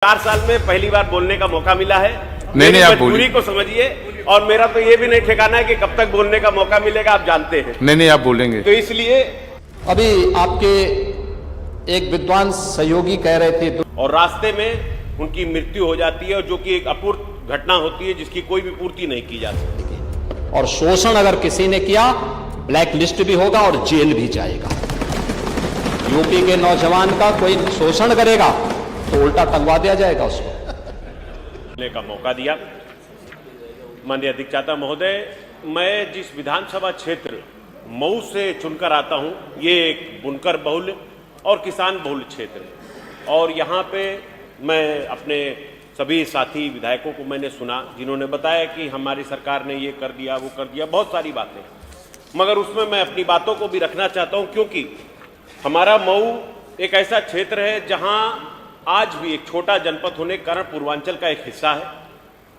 4 साल में पहली बार बोलने का मौका मिला है। नहीं आप मजबूरी को समझिए, और मेरा तो ये भी नहीं ठिकाना है कि कब तक बोलने का मौका मिलेगा, आप जानते हैं। नहीं आप बोलेंगे। तो इसलिए अभी आपके एक विद्वान सहयोगी कह रहे थे और रास्ते में उनकी मृत्यु हो जाती है, और जो कि एक अपूर्व घटना होती है जिसकी कोई भी पूर्ति नहीं की जा सकती। और शोषण अगर किसी ने किया ब्लैक लिस्ट भी होगा और जेल भी जाएगा। यूपी के नौजवान का कोई शोषण करेगा तो उल्टा टंगवा दिया जाएगा उसको। का मौका दिया। माननीय अधिष्ठाता महोदय, मैं जिस विधानसभा क्षेत्र मऊ से चुनकर आता हूं, ये एक बुनकर बहुल और किसान बहुल क्षेत्र है, और यहाँ पे मैं अपने सभी साथी विधायकों को मैंने सुना जिन्होंने बताया कि हमारी सरकार ने ये कर दिया, वो कर दिया, बहुत सारी बातें, मगर उसमें मैं अपनी बातों को भी रखना चाहता हूं, क्योंकि हमारा मऊ एक ऐसा क्षेत्र है जहां आज भी एक छोटा जनपद होने के कारण पूर्वांचल का एक हिस्सा है,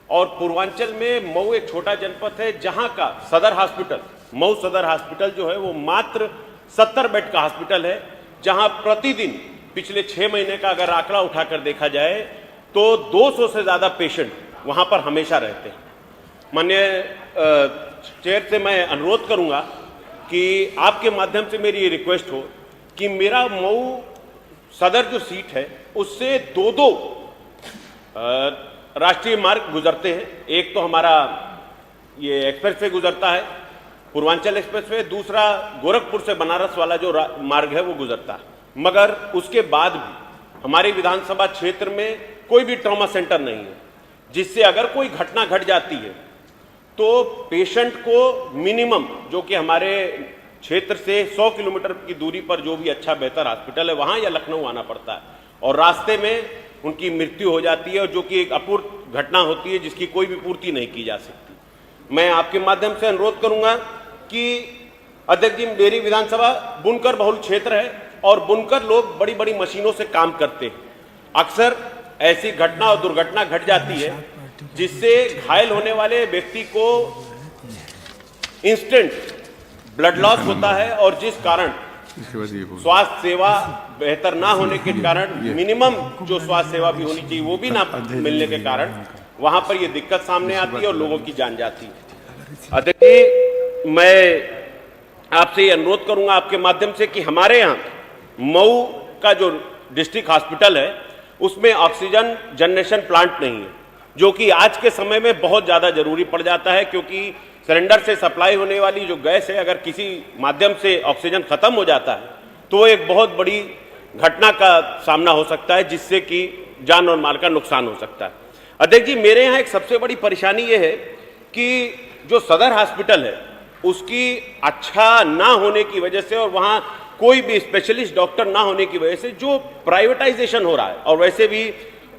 और पूर्वांचल में मऊ एक छोटा जनपद है जहां का सदर हॉस्पिटल, मऊ सदर हॉस्पिटल जो है वो मात्र 70 बेड का हॉस्पिटल है, जहां प्रतिदिन पिछले 6 महीने का अगर आंकड़ा उठाकर देखा जाए तो 200 से ज्यादा पेशेंट वहां पर हमेशा रहते हैं। माननीय चेयर से मैं अनुरोध करूंगा कि आपके माध्यम से मेरी ये रिक्वेस्ट हो कि मेरा मऊ सदर जो सीट है उससे दो राष्ट्रीय मार्ग गुजरते हैं। एक तो हमारा ये एक्सप्रेसवे गुजरता है, पूर्वांचल एक्सप्रेसवे, दूसरा गोरखपुर से बनारस वाला जो मार्ग है वो गुजरता है, मगर उसके बाद भी हमारी विधानसभा क्षेत्र में कोई भी ट्रॉमा सेंटर नहीं है, जिससे अगर कोई घटना घट जाती है तो पेशेंट को मिनिमम, जो कि हमारे क्षेत्र से 100 किलोमीटर की दूरी पर जो भी अच्छा बेहतर हॉस्पिटल है वहां या लखनऊ आना पड़ता है, और रास्ते में उनकी मृत्यु हो जाती है, और जो कि एक अपूर्व घटना होती है जिसकी कोई भी पूर्ति नहीं की जा सकती। मैं आपके माध्यम से अनुरोध करूंगा कि अध्यक्ष जी, मेरी विधानसभा बुनकर बहुल क्षेत्र है, और बुनकर लोग बड़ी बड़ी मशीनों से काम करते हैं। अक्सर ऐसी घटना और दुर्घटना घट जाती है जिससे घायल होने वाले व्यक्ति को इंस्टेंट ब्लड लॉस होता है, और जिस कारण स्वास्थ्य सेवा बेहतर ना होने के कारण, मिनिमम जो स्वास्थ्य सेवा भी होनी चाहिए वो भी ना मिलने के कारण वहां पर ये दिक्कत सामने आती है और लोगों की जान जाती है। अध्यक्ष जी, मैं आपसे ये अनुरोध करूंगा आपके माध्यम से कि हमारे यहाँ मऊ का जो डिस्ट्रिक्ट हॉस्पिटल है उसमें ऑक्सीजन जनरेशन प्लांट नहीं है, जो कि आज के समय में बहुत ज्यादा जरूरी पड़ जाता है, क्योंकि सिलेंडर से सप्लाई होने वाली जो गैस है, अगर किसी माध्यम से ऑक्सीजन खत्म हो जाता है तो वो एक बहुत बड़ी घटना का सामना हो सकता है, जिससे कि जान और माल का नुकसान हो सकता है। अध्यक्ष जी, मेरे यहाँ एक सबसे बड़ी परेशानी ये है कि जो सदर हॉस्पिटल है उसकी अच्छा ना होने की वजह से, और वहाँ कोई भी स्पेशलिस्ट डॉक्टर ना होने की वजह से जो प्राइवेटाइजेशन हो रहा है, और वैसे भी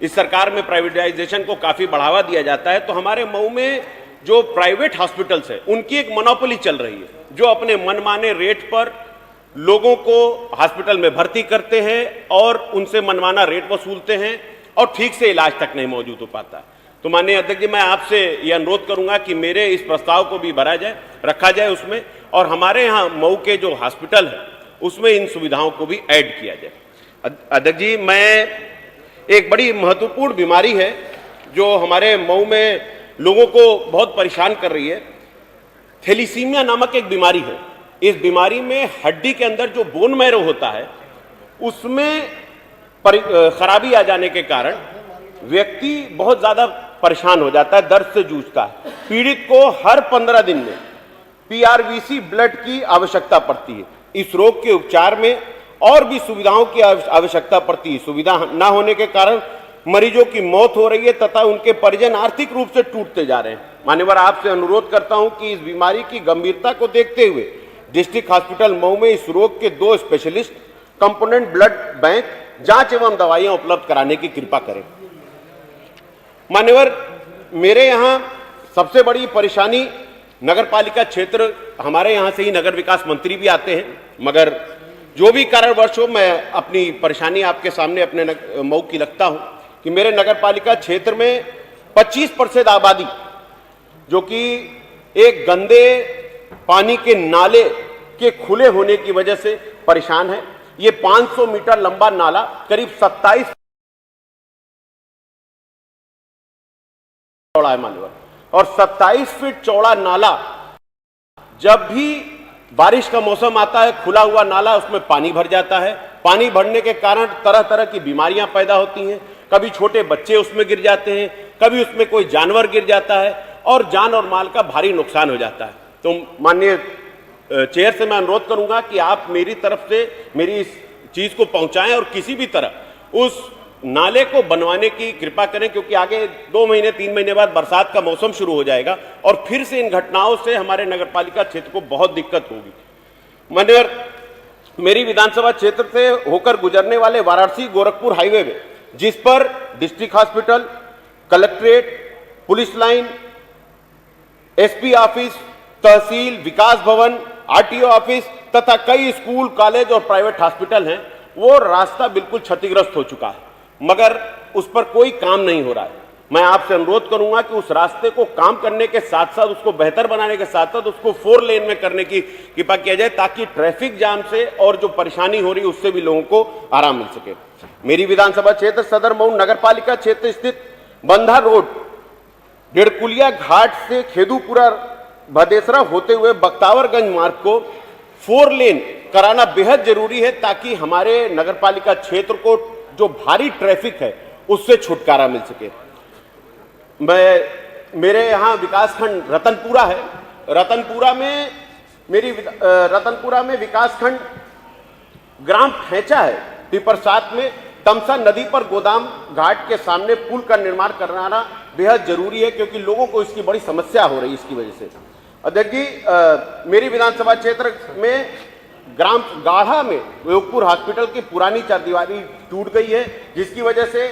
इस सरकार में प्राइवेटाइजेशन को काफी बढ़ावा दिया जाता है, तो हमारे मऊ में जो प्राइवेट हॉस्पिटल्स है उनकी एक मोनोपोली चल रही है, जो अपने मनमाने रेट पर लोगों को हॉस्पिटल में भर्ती करते हैं और उनसे मनमाना रेट वसूलते हैं, और ठीक से इलाज तक नहीं मौजूद हो पाता। तो माननीय अध्यक्ष जी, मैं आपसे यह अनुरोध करूंगा कि मेरे इस प्रस्ताव को भी भरा जाए, रखा जाए उसमें, और हमारे यहाँ मऊ के जो हॉस्पिटल है उसमें इन सुविधाओं को भी ऐड किया जाए। अध्यक्ष जी, मैं एक बड़ी महत्वपूर्ण बीमारी है जो हमारे मऊ में लोगों को बहुत परेशान कर रही है, थैलीसीमिया नामक एक बीमारी है। इस बीमारी में हड्डी के अंदर जो बोन मैरो होता है उसमें खराबी आ जाने के कारण व्यक्ति बहुत ज्यादा परेशान हो जाता है, दर्द से जूझता है। पीड़ित को हर 15 दिन में PRVC ब्लड की आवश्यकता पड़ती है। इस रोग के उपचार में और भी सुविधाओं की आवश्यकता पड़ती है। सुविधा ना होने के कारण मरीजों की मौत हो रही है तथा उनके परिजन आर्थिक रूप से टूटते जा रहे हैं। मान्यवर, आपसे अनुरोध करता हूं कि इस बीमारी की गंभीरता को देखते हुए डिस्ट्रिक्ट हॉस्पिटल मऊ में इस रोग के 2 स्पेशलिस्ट कंपोनेंट ब्लड बैंक जांच एवं दवाइयां उपलब्ध कराने की कृपा करें। मान्यवर, मेरे यहां सबसे बड़ी परेशानी नगर पालिका क्षेत्र, हमारे यहां से ही नगर विकास मंत्री भी आते हैं, मगर जो भी कारणवश हो, मैं अपनी परेशानी आपके सामने अपने मऊ की रखता हूं कि मेरे नगर पालिका क्षेत्र में 25% आबादी जो कि एक गंदे पानी के नाले के खुले होने की वजह से परेशान है। ये 500 मीटर लंबा नाला करीब 27 चौड़ा है मान्यवर, और 27 फीट चौड़ा नाला। जब भी बारिश का मौसम आता है, खुला हुआ नाला, उसमें पानी भर जाता है। पानी भरने के कारण तरह तरह की बीमारियां पैदा होती हैं। कभी छोटे बच्चे उसमें गिर जाते हैं, कभी उसमें कोई जानवर गिर जाता है और जान और माल का भारी नुकसान हो जाता है। तो माननीय चेयर से मैं अनुरोध करूंगा कि आप मेरी तरफ से मेरी इस चीज को पहुंचाएं और किसी भी तरह उस नाले को बनवाने की कृपा करें, क्योंकि आगे 2 महीने 3 महीने बाद बरसात का मौसम शुरू हो जाएगा और फिर से इन घटनाओं से हमारे नगरपालिका क्षेत्र को बहुत दिक्कत होगी। माननीय, मेरी विधानसभा क्षेत्र से होकर गुजरने वाले वाराणसी गोरखपुर हाईवे में, जिस पर district hospital, collectorate, police line, SP office, तहसील, विकास भवन, आरटीओ ऑफिस तथा कई स्कूल, कॉलेज और प्राइवेट हॉस्पिटल हैं, वो रास्ता बिल्कुल क्षतिग्रस्त हो चुका है, मगर उस पर कोई काम नहीं हो रहा है। मैं आपसे अनुरोध करूंगा कि उस रास्ते को काम करने के साथ साथ, उसको बेहतर बनाने के साथ साथ उसको 4 लेन में करने की कृपा किया जाए, ताकि ट्रैफिक जाम से और जो परेशानी हो रही है उससे भी लोगों को आराम मिल सके। मेरी विधानसभा क्षेत्र सदर मऊ नगरपालिका क्षेत्र स्थित बंधा रोड, डेढ़कुलिया घाट से खेदूपुरा भदेसरा होते हुए बख्तावरगंज मार्ग को 4 लेन कराना बेहद जरूरी है, ताकि हमारे नगरपालिका क्षेत्र को जो भारी ट्रैफिक है उससे छुटकारा मिल सके। मेरे यहाँ विकासखंड रतनपुरा है। रतनपुरा में विकासखंड ग्राम फैंचा है, टिपर 7 में तमसा नदी पर गोदाम घाट के सामने पुल का निर्माण कराना बेहद जरूरी है, क्योंकि लोगों को इसकी बड़ी समस्या हो रही है इसकी वजह से। अध्यक्ष जी, मेरी विधानसभा क्षेत्र में ग्राम गाढ़ा में योगपुर हॉस्पिटल की पुरानी चारदीवारी टूट गई है, जिसकी वजह से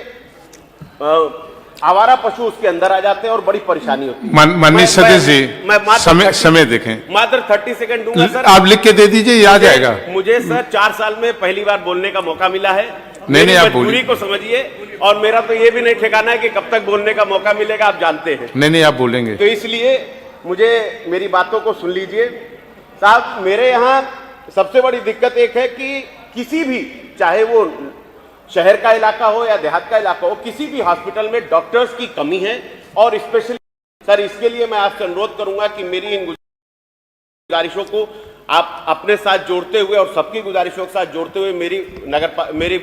आवारा पशु उसके अंदर आ जाते हैं और बड़ी परेशानी होती है। माननीय सदस्य जी, समय देखें। मात्र 30 सेकंड दूंगा सर। आप लिख के दे दीजिए, याद आएगा। मुझे सर 4 साल में पहली बार बोलने का मौका मिला है। नहीं, आप मजबूरी को समझिए, और मेरा तो ये भी नहीं ठिकाना है कि कब तक बोलने का मौका मिलेगा, आप जानते हैं। नहीं, आप बोलेंगे। तो इसलिए मुझे मेरी बातों को सुन लीजिए साहब। मेरे यहाँ सबसे बड़ी दिक्कत एक है कि किसी भी, चाहे वो शहर का इलाका हो या देहात का इलाका हो, किसी भी हॉस्पिटल में डॉक्टर्स की कमी है। और स्पेशली सर, इसके लिए मैं आपसे अनुरोध करूंगा कि मेरी इन गुजारिशों को आप अपने साथ जोड़ते हुए और सबकी गुजारिशों के साथ जोड़ते हुए मेरी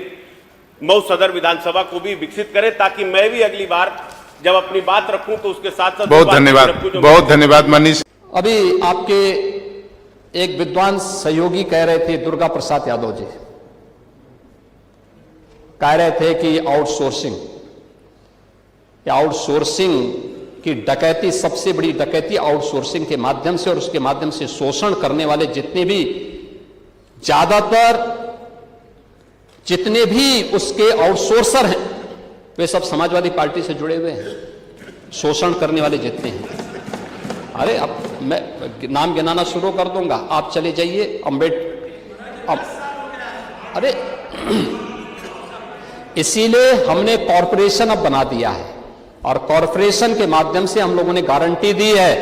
मऊ सदर विधानसभा को भी विकसित करें, ताकि मैं भी अगली बार जब अपनी बात रखूं तो उसके साथ साथ बहुत धन्यवाद माननीय। अभी आपके एक विद्वान सहयोगी कह रहे थे, दुर्गा प्रसाद यादव जी कह रहे थे कि आउटसोर्सिंग की डकैती, सबसे बड़ी डकैती आउटसोर्सिंग के माध्यम से और उसके माध्यम से शोषण करने वाले जितने भी उसके आउटसोर्सर हैं, वे सब समाजवादी पार्टी से जुड़े हुए हैं। शोषण करने वाले जितने हैं, अरे अब मैं नाम गिनाना शुरू कर दूंगा, आप चले जाइए अरे इसीलिए हमने कॉरपोरेशन अब बना दिया है, और कॉरपोरेशन के माध्यम से हम लोगों ने गारंटी दी है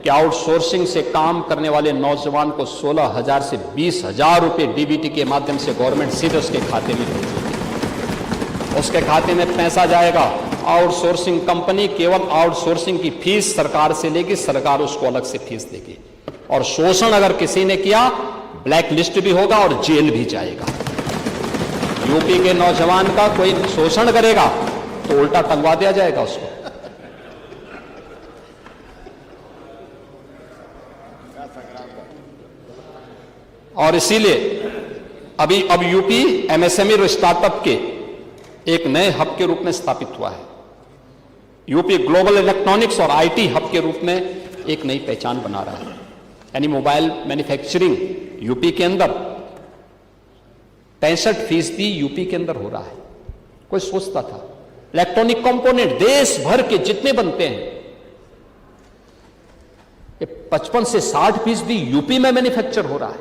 कि आउटसोर्सिंग से काम करने वाले नौजवान को 16,000 से 20,000 रुपए डीबीटी के माध्यम से गवर्नमेंट सीधे उसके खाते में भेजेगी। उसके खाते में पैसा जाएगा। आउटसोर्सिंग कंपनी केवल आउटसोर्सिंग की फीस सरकार से लेगी, सरकार उसको अलग से फीस देगी। और शोषण अगर किसी ने किया, ब्लैक लिस्ट भी होगा और जेल भी जाएगा। यूपी के नौजवान का कोई शोषण करेगा तो उल्टा टंगवा दिया जाएगा उसको। और इसीलिए अब यूपी एमएसएमई और स्टार्टअप के एक नए हब के रूप में स्थापित हुआ है। यूपी ग्लोबल इलेक्ट्रॉनिक्स और आईटी हब के रूप में एक नई पहचान बना रहा है। यानी मोबाइल मैन्युफैक्चरिंग यूपी के अंदर 65% यूपी के अंदर हो रहा है। कोई सोचता था इलेक्ट्रॉनिक कंपोनेंट देश भर के जितने बनते हैं, 55 से 60% यूपी में मैन्युफैक्चर हो रहा है।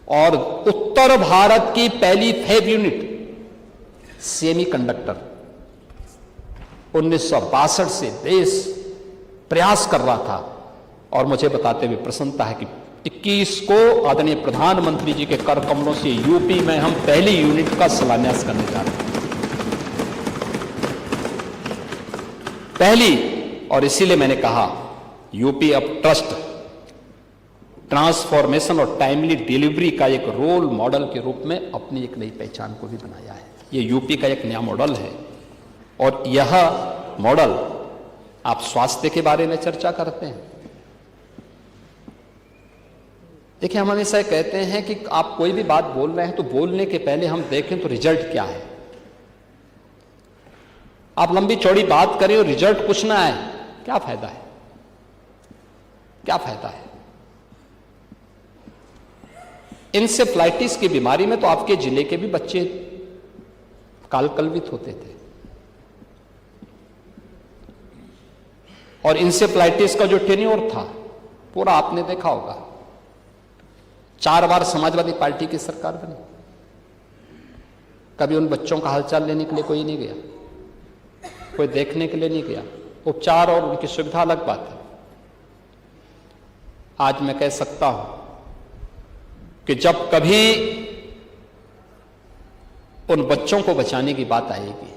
और उत्तर भारत की पहली फैब यूनिट सेमीकंडक्टर 1962 से देश प्रयास कर रहा था। और मुझे बताते हुए प्रसन्नता है कि 21 को आदरणीय प्रधानमंत्री जी के कर कमलों से यूपी में हम पहली यूनिट का शिलान्यास करने जा रहे हैं। पहली और इसीलिए मैंने कहा यूपी अब ट्रस्ट, ट्रांसफॉर्मेशन और टाइमली डिलीवरी का एक रोल मॉडल के रूप में अपनी एक नई पहचान को भी बनाया है। ये यूपी का एक नया मॉडल है। और यह मॉडल, आप स्वास्थ्य के बारे में चर्चा करते हैं। देखिए, हम हमेशा कहते हैं कि आप कोई भी बात बोल रहे हैं तो बोलने के पहले हम देखें तो रिजल्ट क्या है। आप लंबी चौड़ी बात करें और रिजल्ट कुछ ना आए, क्या फायदा है? क्या फायदा है? इंसेफ्लाइटिस की बीमारी में तो आपके जिले के भी बच्चे कालकलवित होते थे। और इंसेफ्लाइटिस का जो टेन्योर था पूरा आपने देखा होगा। 4 बार समाजवादी पार्टी की सरकार बनी, कभी उन बच्चों का हालचाल लेने के लिए कोई नहीं गया, कोई देखने के लिए नहीं गया। उपचार और उनकी सुविधा अलग बात है। आज मैं कह सकता हूं कि जब कभी उन बच्चों को बचाने की बात आएगी